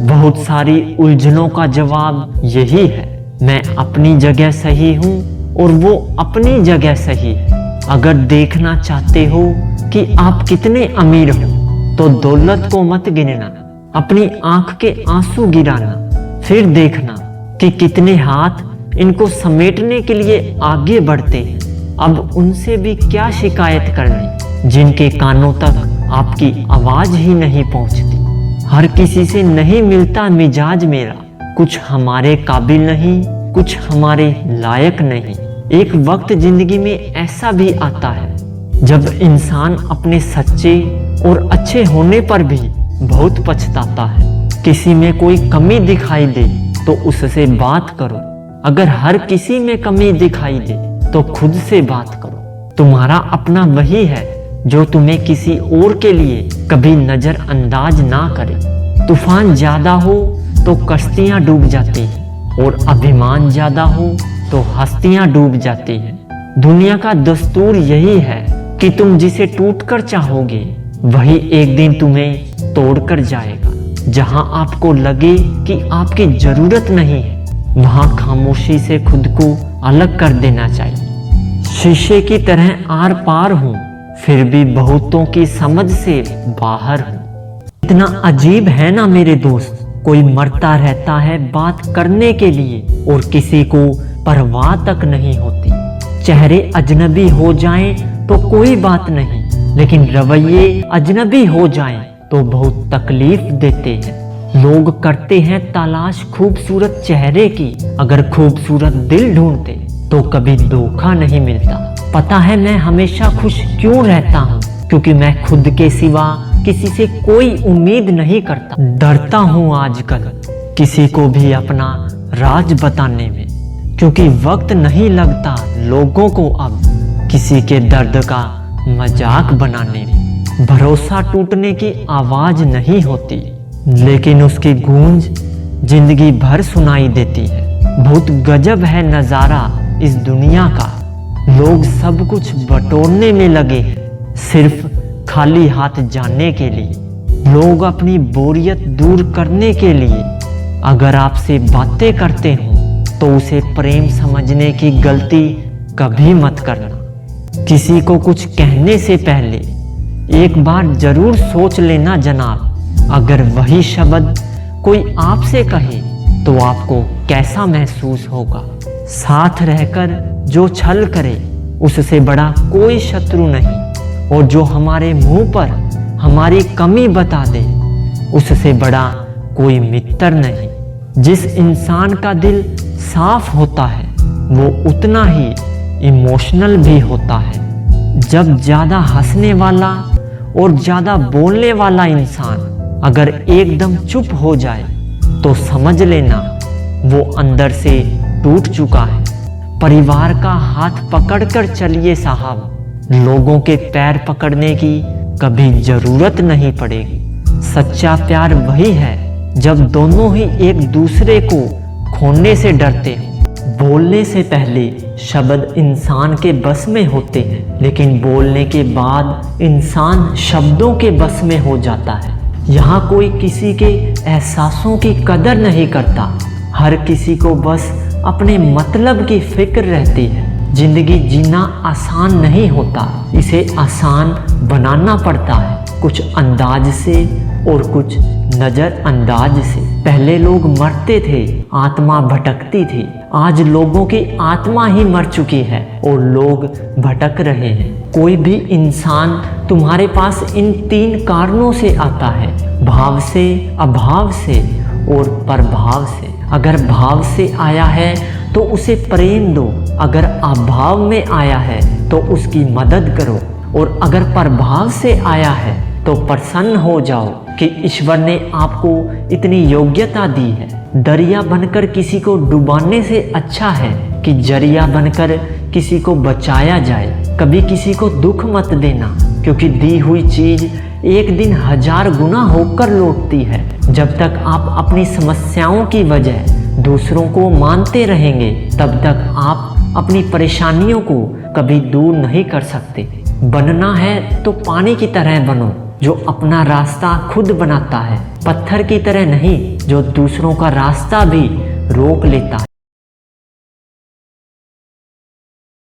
बहुत सारी उलझनों का जवाब यही है, मैं अपनी जगह सही हूँ और वो अपनी जगह सही है। अगर देखना चाहते हो कि आप कितने अमीर हो तो दौलत को मत गिनना, अपनी आंख के आंसू गिराना, फिर देखना कि कितने हाथ इनको समेटने के लिए आगे बढ़ते हैं। अब उनसे भी क्या शिकायत करनी जिनके कानों तक आपकी आवाज ही नहीं पहुंचती। हर किसी से नहीं मिलता मिजाज मेरा, कुछ हमारे काबिल नहीं, कुछ हमारे लायक नहीं। एक वक्त जिंदगी में ऐसा भी आता है जब इंसान अपने सच्चे और अच्छे होने पर भी बहुत पछताता है। किसी में कोई कमी दिखाई दे तो उससे बात करो, अगर हर किसी में कमी दिखाई दे तो खुद से बात करो। तुम्हारा अपना वही है जो तुम्हें किसी और के लिए कभी नजरअंदाज ना करे। तूफान ज्यादा हो तो कश्तियां डूब जाती हैं और अभिमान ज्यादा हो तो हस्तियां डूब जाती हैं। दुनिया का दस्तूर यही है कि तुम जिसे टूटकर चाहोगे वही एक दिन तुम्हें तोड़कर जाएगा। जहां आपको लगे कि आपकी जरूरत नहीं है वहां खामोशी से खुद को अलग कर देना चाहिए। शीशे की तरह आर पार हूं फिर भी बहुतों की समझ से बाहर हूं। इतना अजीब है ना मेरे दोस्त, कोई मरता रहता है बात करने के लिए और किसी को परवाह तक नहीं होती। चेहरे अजनबी हो जाएं तो कोई बात नहीं, लेकिन रवैये अजनबी हो जाएं तो बहुत तकलीफ देते हैं। लोग करते हैं तलाश खूबसूरत चेहरे की, अगर खूबसूरत दिल ढूंढते तो कभी धोखा नहीं मिलता। पता है मैं हमेशा खुश क्यों रहता हूँ, क्योंकि मैं खुद के सिवा किसी से कोई उम्मीद नहीं करता। डरता हूँ आजकल किसी को भी अपना राज बताने में, क्योंकि वक्त नहीं लगता लोगों को अब किसी के दर्द का मजाक बनाने में। भरोसा टूटने की आवाज नहीं होती, लेकिन उसकी गूंज जिंदगी भर सुनाई देती है। बहुत गजब है नजारा इस दुनिया का, लोग सब कुछ बटोरने में लगे हैं सिर्फ खाली हाथ जाने के लिए। लोग अपनी बोरियत दूर करने के लिए अगर आपसे बातें करते हो तो उसे प्रेम समझने की गलती कभी मत करना। किसी को कुछ कहने से पहले एक बार जरूर सोच लेना जनाब, अगर वही शब्द कोई आपसे कहे तो आपको कैसा महसूस होगा। साथ रहकर जो छल करे उससे बड़ा कोई शत्रु नहीं, और जो हमारे मुंह पर हमारी कमी बता दे उससे बड़ा कोई मित्र नहीं। जिस इंसान का दिल साफ होता है वो उतना ही इमोशनल भी होता है। जब ज्यादा हंसने वाला और ज्यादा बोलने वाला इंसान अगर एकदम चुप हो जाए तो समझ लेना वो अंदर से टूट चुका है। परिवार का हाथ पकड़कर चलिए साहब, लोगों के पैर पकड़ने की कभी जरूरत नहीं पड़ेगी। सच्चा प्यार वही है जब दोनों ही एक दूसरे को खोने से डरते हैं। बोलने से पहले शब्द इंसान के बस में होते हैं, लेकिन बोलने के बाद इंसान शब्दों के बस में हो जाता है। यहाँ कोई किसी के एहसासों की कदर नहीं करता, हर किसी को बस अपने मतलब की फिक्र रहती है। जिंदगी जीना आसान नहीं होता, इसे आसान बनाना पड़ता है, कुछ अंदाज से और कुछ नजरअंदाज से। पहले लोग मरते थे, आत्मा भटकती थी, आज लोगों की आत्मा ही मर चुकी है और लोग भटक रहे हैं। कोई भी इंसान तुम्हारे पास इन 3 कारणों से आता है, भाव से, अभाव से और प्रभाव से। अगर भाव से आया है तो उसे प्रेम दो, अगर अभाव में आया है तो उसकी मदद करो, और अगर प्रभाव से आया है तो प्रसन्न हो जाओ कि ईश्वर ने आपको इतनी योग्यता दी है। दरिया बनकर किसी को डुबाने से अच्छा है कि जरिया बनकर किसी को बचाया जाए। कभी किसी को दुख मत देना, क्योंकि दी हुई चीज एक दिन 1000 गुना होकर लौटती है। जब तक आप अपनी समस्याओं की वजह दूसरों को मानते रहेंगे तब तक आप अपनी परेशानियों को कभी दूर नहीं कर सकते। बनना है तो पानी की तरह बनो, जो अपना रास्ता खुद बनाता है, पत्थर की तरह नहीं जो दूसरों का रास्ता भी रोक लेता है।